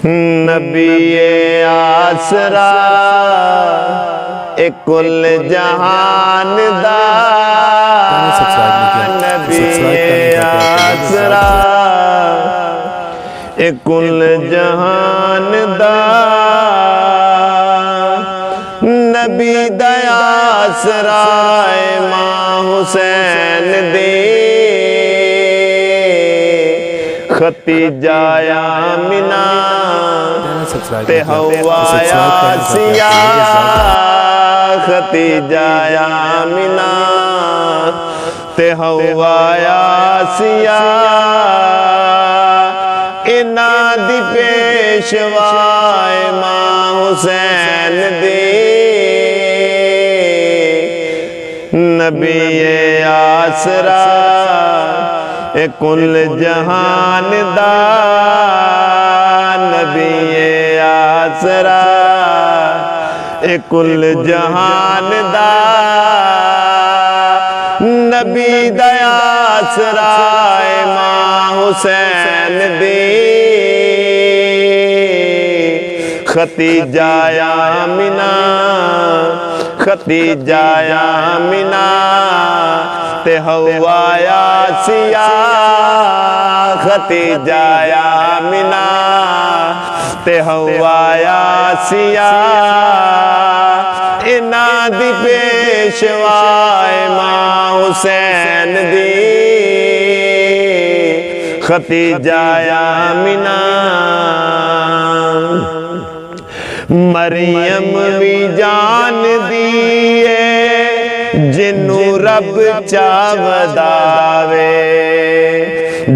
نبی آسرا کل جہان دا نبی آسرا کل جہان دا نبی دیا آسرا امام حسین دی ختیجہ آمنہ تے حوا آسیہ ختیجہ آمنہ تے حوا آسیہ انہاں دی پیشوا امام حسین دی نبی آسرا کل جہان دا نبی آسرا کل جہان دا نبی دیا آسرا امام حسین دی ختیجہ آمنہ ختیجہ آمنہ تے حوا آسیہ ختیجہ آمنہ تے حوا آسیہ انہاں دی پیشوا امام حسین دی ختیجہ آمنہ مریم بھی جان دیئے جنو رب چاوداوے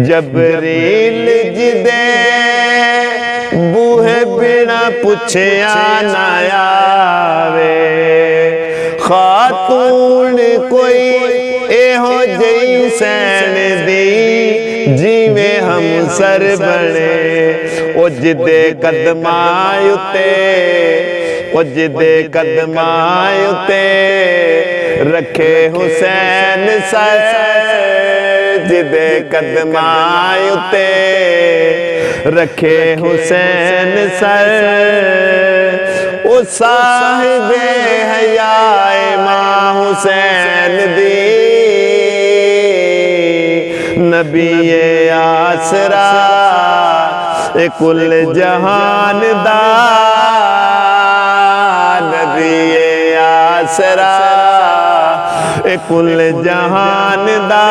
جبریل جدے بوہے بنا پچھیا نہ آوے خاتون کوئی ایہو جیسین دی جیویں ہم سر بڑے او جدے قدمائیتے او جدے قدمائیتے رکھے حسین سر جدے قدمائیتے رکھے حسین سر او صاحب حیاء امام حسین دی نبی آسرا کل جہان دا نبی آسرا کل جہان دا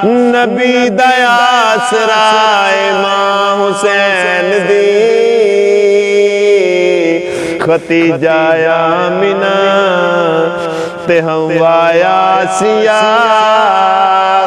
نبی دیا آسرا امام حسین دی ختیجہ آمنہ تے حوا آسیہ